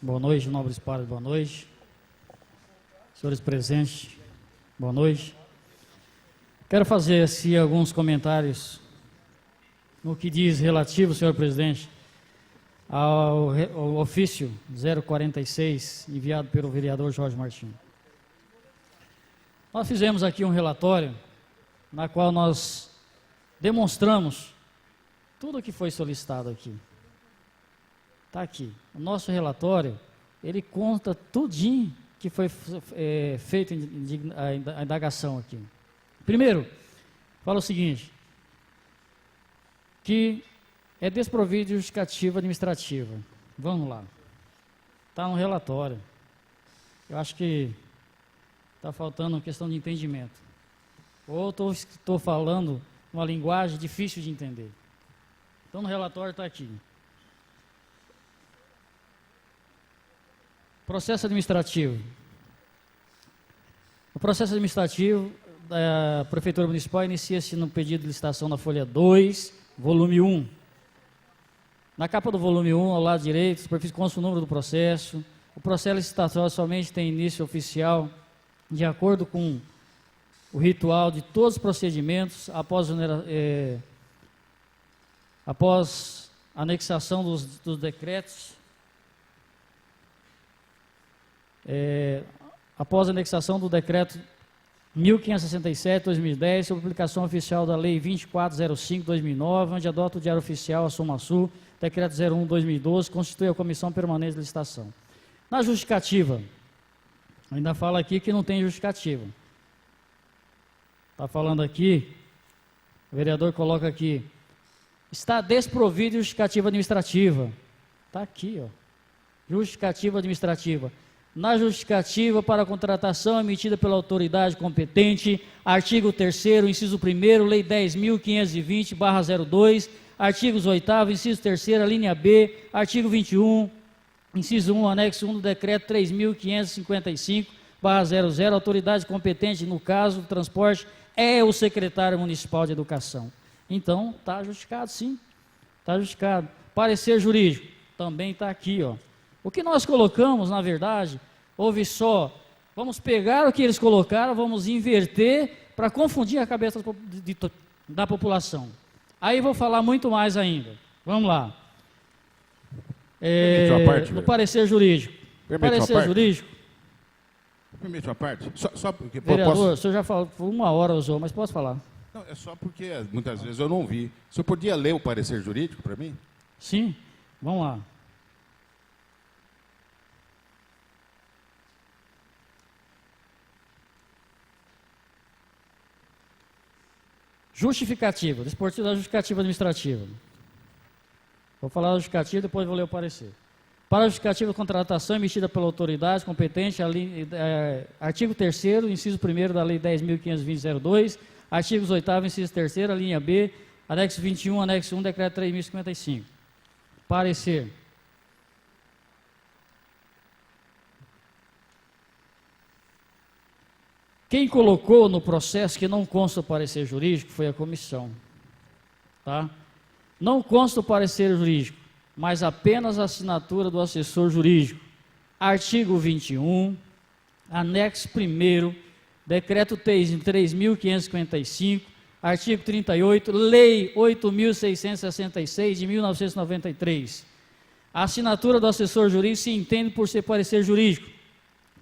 Boa noite, nobres pares, boa noite. Senhores presentes, boa noite. Quero fazer assim alguns comentários no que diz relativo, senhor presidente, ao ofício 046 enviado pelo vereador Jorge Martins. Nós fizemos aqui um relatório na qual nós demonstramos tudo o que foi solicitado aqui. Está aqui. O nosso relatório, ele conta tudinho que foi feito a indagação aqui. Primeiro, fala o seguinte, que é desprovido de justificativa administrativa. Vamos lá. Está no relatório. Eu acho que está faltando uma questão de entendimento. Ou estou falando uma linguagem difícil de entender. Então, no relatório está aqui. Processo administrativo. O processo administrativo da Prefeitura Municipal inicia-se no pedido de licitação na folha 2, volume 1. Na capa do volume 1, ao lado direito, superfície consta o número do processo. O processo licitatório somente tem início oficial de acordo com o ritual de todos os procedimentos após anexação dos decretos. Após a anexação do decreto 1567/2010, sobre publicação oficial da Lei 2405/2009, onde adota o Diário Oficial, a Soma Sul, decreto 01/2012, constitui a Comissão Permanente de Licitação. Na justificativa, ainda fala aqui que não tem justificativa. Está falando aqui, o vereador coloca aqui, está desprovido de justificativa administrativa. Está aqui, ó, justificativa administrativa. Na justificativa para a contratação emitida pela autoridade competente, artigo 3º, inciso 1º, Lei 10.520/02, artigos 8º, inciso 3º, linha B, artigo 21, inciso 1, anexo 1 do decreto 3.555/00, autoridade competente, no caso do transporte, é o secretário municipal de educação. Então, está justificado, sim, está justificado. Parecer jurídico, também está aqui, ó. O que nós colocamos, na verdade, houve só, vamos pegar o que eles colocaram, vamos inverter para confundir a cabeça da população. Aí vou falar muito mais ainda. Vamos lá. No parecer jurídico. Parecer jurídico. Permite uma parte? Só porque, vereador, o senhor já falou, por 1 hora usou, mas posso falar? Não, é só porque muitas vezes eu não vi. O senhor podia ler o parecer jurídico para mim? Sim, vamos lá. Justificativa, desportivo da justificativa administrativa. Vou falar da justificativa, depois vou ler o parecer. Para a justificativa de contratação emitida pela autoridade competente, artigo 3º, inciso 1º da Lei 10.520/02, artigos 8º, inciso 3º, linha B, anexo 21, anexo 1, decreto 3.055. Parecer. Quem colocou no processo que não consta o parecer jurídico foi a comissão. Tá? Não consta o parecer jurídico, mas apenas a assinatura do assessor jurídico. Artigo 21, anexo 1º, decreto 3.555, artigo 38, Lei 8.666 de 1993. A assinatura do assessor jurídico se entende por ser parecer jurídico.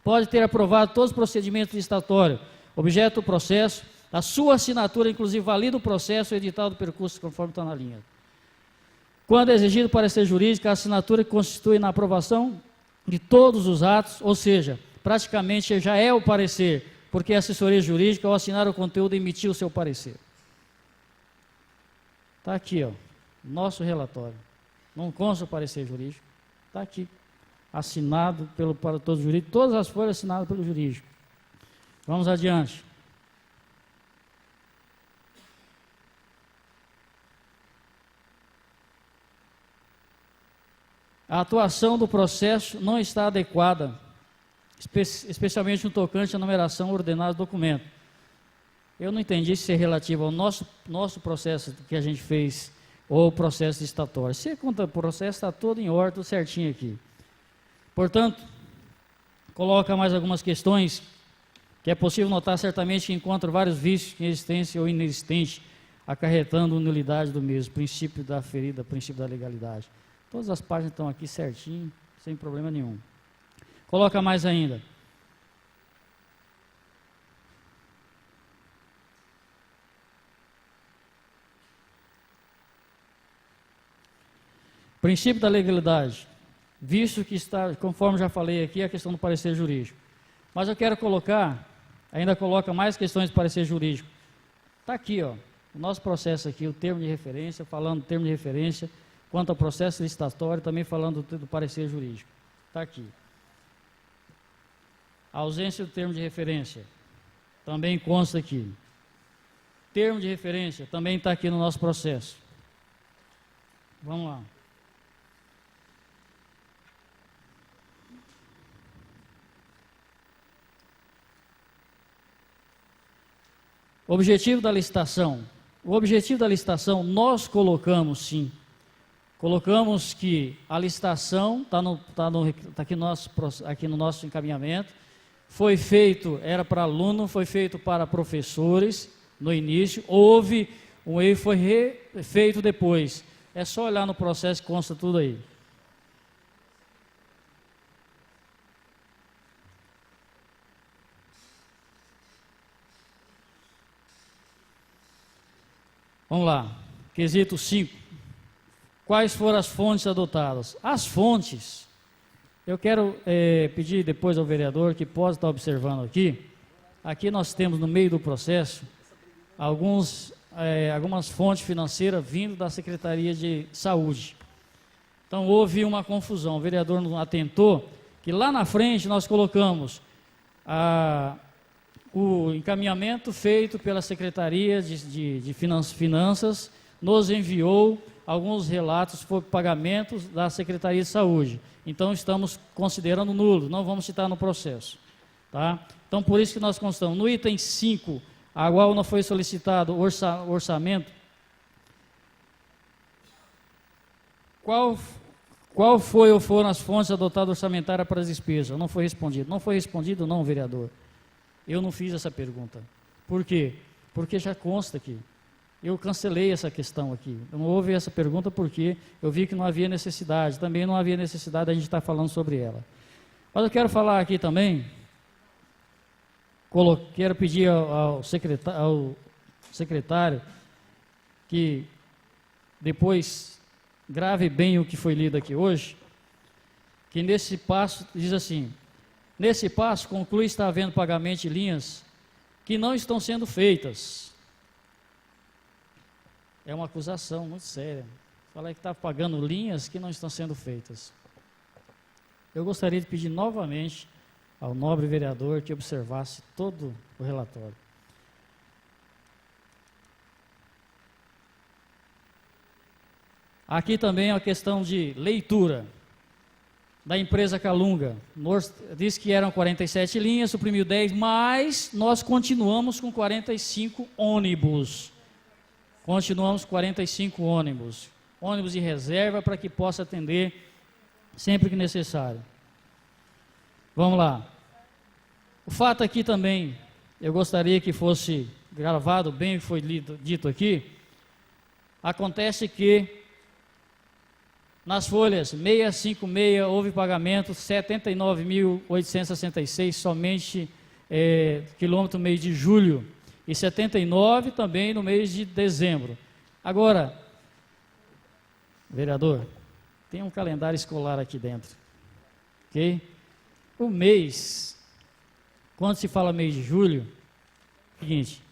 Pode ter aprovado todos os procedimentos licitatórios, objeto do processo, a sua assinatura, inclusive, valida o processo e o edital do percurso, conforme está na linha. Quando é exigido parecer jurídico, a assinatura que constitui na aprovação de todos os atos, ou seja, praticamente já é o parecer, porque a assessoria jurídica, ao assinar o conteúdo, emitiu o seu parecer. Está aqui, ó, nosso relatório. Não consta o parecer jurídico, está aqui. Assinado para todos os jurídicos, todas as folhas assinadas pelo jurídico. Vamos adiante. A atuação do processo não está adequada, especialmente no tocante à numeração ordenada do documento. Eu não entendi se é relativo ao nosso processo que a gente fez ou o processo licitatório. Se conta o processo, está todo em ordem, tudo certinho aqui. Portanto, coloca mais algumas questões que é possível notar certamente que encontra vários vícios em existência ou inexistente, acarretando nulidade do mesmo, princípio da ferida, princípio da legalidade. Todas as páginas estão aqui certinho, sem problema nenhum. Coloca mais ainda. Princípio da legalidade, visto que está, conforme já falei aqui, a questão do parecer jurídico. Mas eu quero colocar, ainda coloca mais questões do parecer jurídico. Está aqui, ó, o nosso processo aqui, o termo de referência, falando do termo de referência, quanto ao processo licitatório, também falando do parecer jurídico. Está aqui. A ausência do termo de referência, também consta aqui. Termo de referência, também está aqui no nosso processo. Vamos lá. Objetivo da licitação. O objetivo da licitação, nós colocamos sim. Colocamos que a licitação, está aqui no nosso encaminhamento, foi feito, era para aluno, foi feito para professores no início, houve um erro, foi refeito depois. É só olhar no processo que consta tudo aí. Vamos lá, quesito 5. Quais foram as fontes adotadas? As fontes, eu quero pedir depois ao vereador que pode estar observando aqui. Aqui nós temos no meio do processo algumas fontes financeiras vindo da Secretaria de Saúde. Então houve uma confusão, o vereador não atentou, que lá na frente nós colocamos o encaminhamento feito pela Secretaria de Finanças, nos enviou alguns relatos por pagamentos da Secretaria de Saúde. Então, estamos considerando nulo, não vamos citar no processo. Tá? Então, por isso que nós constamos. No item 5, a qual não foi solicitado orçamento, qual foi ou foram as fontes adotadas orçamentárias para as despesas? Não foi respondido. Não foi respondido, não, vereador. Eu não fiz essa pergunta. Por quê? Porque já consta aqui. Eu cancelei essa questão aqui. Não houve essa pergunta porque eu vi que não havia necessidade. Também não havia necessidade de a gente estar falando sobre ela. Mas eu quero falar aqui também, quero pedir ao secretário que depois grave bem o que foi lido aqui hoje, que nesse passo diz assim: nesse passo, conclui estar havendo pagamento de linhas que não estão sendo feitas. É uma acusação muito séria. Falar que está pagando linhas que não estão sendo feitas. Eu gostaria de pedir novamente ao nobre vereador que observasse todo o relatório. Aqui também a questão de leitura da empresa Calunga. Disse que eram 47 linhas, suprimiu 10, mas nós continuamos com 45 ônibus. Continuamos com 45 ônibus. Ônibus de reserva para que possa atender sempre que necessário. Vamos lá. O fato aqui também, eu gostaria que fosse gravado bem o que foi dito aqui. Acontece que nas folhas 656 houve pagamento 79.866 somente quilômetro no mês de julho e 79 também no mês de dezembro. Agora, vereador, tem um calendário escolar aqui dentro, ok? O mês, quando se fala mês de julho, seguinte,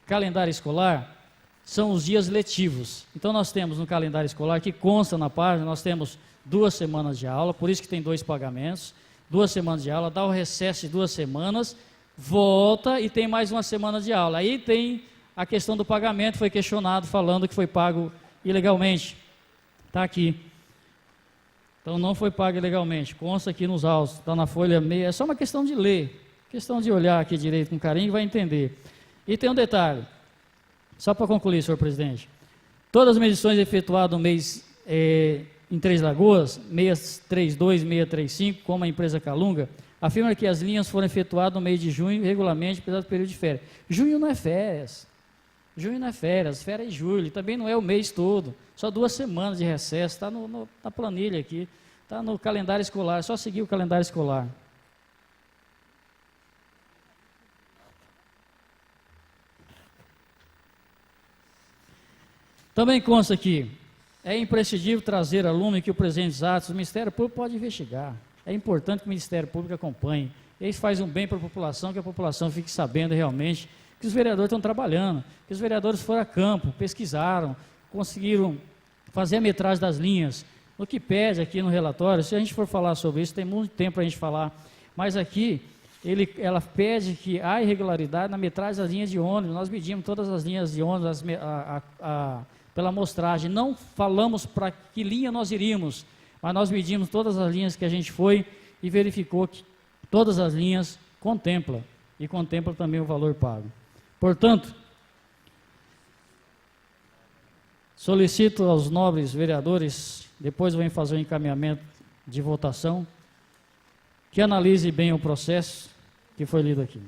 calendário escolar são os dias letivos. Então nós temos no calendário escolar, que consta na página, nós temos 2 semanas de aula, por isso que tem 2 pagamentos, 2 semanas de aula, dá o recesso de 2 semanas, volta e tem mais 1 semana de aula. Aí tem a questão do pagamento, foi questionado falando que foi pago ilegalmente. Está aqui. Então não foi pago ilegalmente, consta aqui nos autos, está na folha meia, é só uma questão de ler, questão de olhar aqui direito com carinho e vai entender. E tem um detalhe, só para concluir, senhor presidente, todas as medições efetuadas no mês em Três Lagoas, 632, 635, como a empresa Calunga, afirma que as linhas foram efetuadas no mês de junho, regularmente, apesar do período de férias. Junho não é férias. Junho não é férias, férias é julho, também não é o mês todo. Só 2 semanas de recesso, está na planilha aqui, está no calendário escolar, é só seguir o calendário escolar. Também consta aqui, é imprescindível trazer a lume que os presentes atos, o Ministério Público pode investigar. É importante que o Ministério Público acompanhe. Isso faz um bem para a população, que a população fique sabendo realmente que os vereadores estão trabalhando, que os vereadores foram a campo, pesquisaram, conseguiram fazer a metragem das linhas. O que pede aqui no relatório, se a gente for falar sobre isso, tem muito tempo para a gente falar, mas aqui ela pede que há irregularidade na metragem das linhas de ônibus. Nós medimos todas as linhas de ônibus pela amostragem, não falamos para que linha nós iríamos, mas nós medimos todas as linhas que a gente foi e verificou que todas as linhas contemplam, e contempla também o valor pago. Portanto, solicito aos nobres vereadores, depois vou fazer um encaminhamento de votação, que analise bem o processo que foi lido aqui.